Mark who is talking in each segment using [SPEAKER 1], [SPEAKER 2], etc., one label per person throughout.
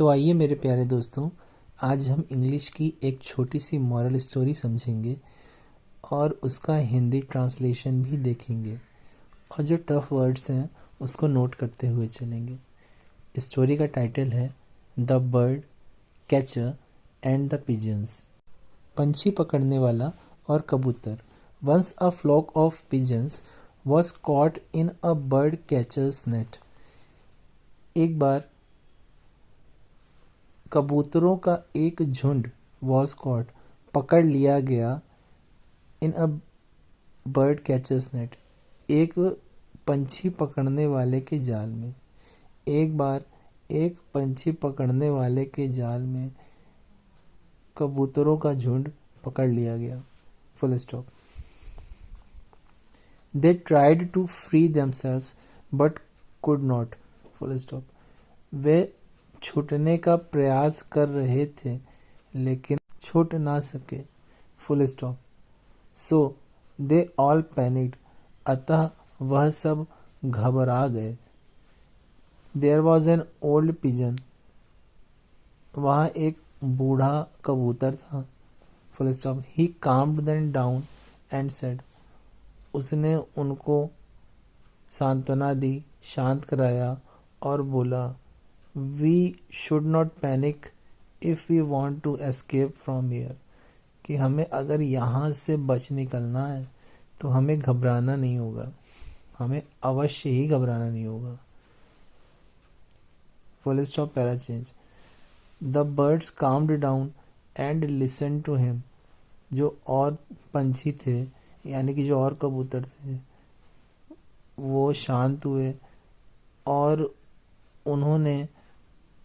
[SPEAKER 1] तो आइए मेरे प्यारे दोस्तों, आज हम इंग्लिश की एक छोटी सी मॉरल स्टोरी समझेंगे और उसका हिंदी ट्रांसलेशन भी देखेंगे और जो टफ वर्ड्स हैं उसको नोट करते हुए चलेंगे। स्टोरी का टाइटल है the bird catcher and the pigeons. पंछी पकड़ने वाला और कबूतर। Once a flock of pigeons was caught in a bird catcher's net. एक बार कबूतरों का एक झुंड वॉज कॉट पकड़ लिया गया इन अ बर्ड कैचर्स नेट, एक पंछी पकड़ने वाले के जाल में। एक बार एक पंछी पकड़ने वाले के जाल में कबूतरों का झुंड पकड़ लिया गया। Full stop. They tried to free themselves but could not. Full stop. वे छूटने का प्रयास कर रहे थे लेकिन छूट ना सके। Full stop. So they all panicked, अतः वह सब घबरा गए। There was an old pigeon, वहाँ एक बूढ़ा कबूतर था। Full stop. He calmed them down and said, उसने उनको सांत्वना दी, शांत कराया और बोला, we should not panic if we want to escape from here, कि हमें अगर यहाँ से बच निकलना है तो हमें घबराना नहीं होगा, हमें अवश्य ही घबराना नहीं होगा। Full stop. Para change. The birds calmed down and listen to him. जो और पंछी थे यानी कि जो और कबूतर थे वो शांत हुए और उन्होंने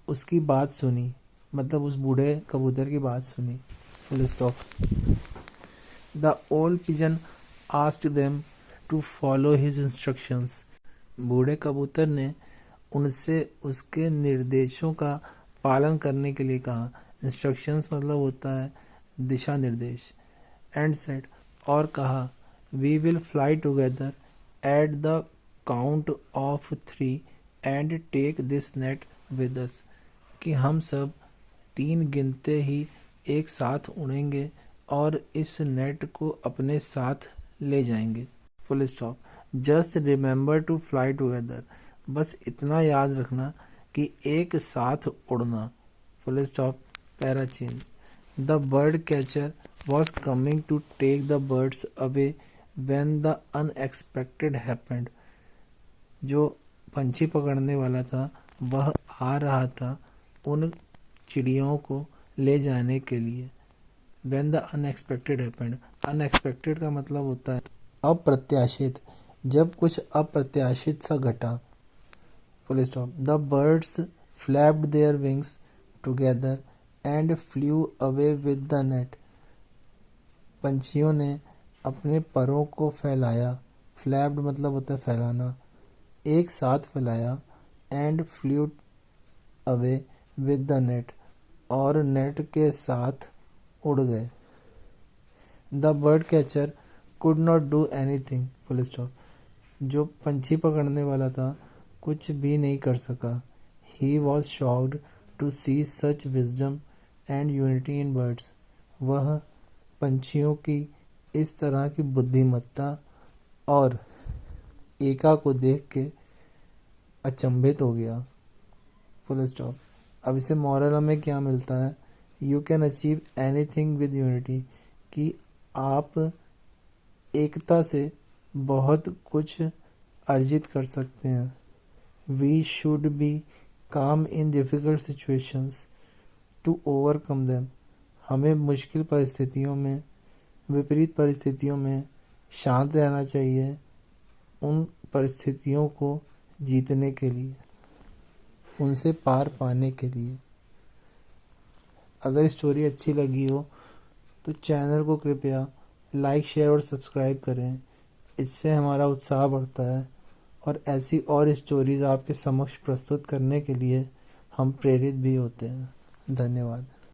[SPEAKER 1] उसकी बात सुनी, मतलब उस बूढ़े कबूतर की बात सुनी। Full stop. The old pigeon asked them to follow his instructions. बूढ़े कबूतर ने उनसे उसके निर्देशों का पालन करने के लिए कहा। इंस्ट्रक्शंस मतलब होता है दिशा निर्देश। एंड सेड, और कहा, we will fly together at the count of 3 and take this net with us, कि हम सब 3 गिनते ही एक साथ उड़ेंगे और इस नेट को अपने साथ ले जाएंगे। Full stop. Just remember to fly together, बस इतना याद रखना कि एक साथ उड़ना। Full stop. Para change. The bird catcher was coming to take the birds away when the unexpected happened. जो पंछी पकड़ने वाला था वह आ रहा था उन चिड़ियों को ले जाने के लिए। When the unexpected happened, unexpected का मतलब होता है अप्रत्याशित, जब कुछ अप्रत्याशित सा घटा। Full stop. The birds flapped their wings together and flu away with the net. पंछियों ने अपने परों को फैलाया, फ्लैप्ड मतलब होता है फैलाना, एक साथ फैलाया, and flu away with the net, और नेट के साथ उड़ गए। The bird catcher could not do anything. Full stop. जो पंछी पकड़ने वाला था कुछ भी नहीं कर सका। He was shocked to see such wisdom and unity in birds. वह पंछियों की इस तरह की बुद्धिमत्ता और एका को देख के अचंभित हो गया। Full stop. अब इसे मॉरल हमें क्या मिलता है? You can achieve anything with unity, कि आप एकता से बहुत कुछ अर्जित कर सकते हैं। We should be calm in difficult situations to overcome them. हमें मुश्किल परिस्थितियों में, विपरीत परिस्थितियों में शांत रहना चाहिए उन परिस्थितियों को जीतने के लिए, उनसे पार पाने के लिए। अगर स्टोरी अच्छी लगी हो तो चैनल को कृपया लाइक, शेयर और सब्सक्राइब करें। इससे हमारा उत्साह बढ़ता है और ऐसी और स्टोरीज आपके समक्ष प्रस्तुत करने के लिए हम प्रेरित भी होते हैं। धन्यवाद।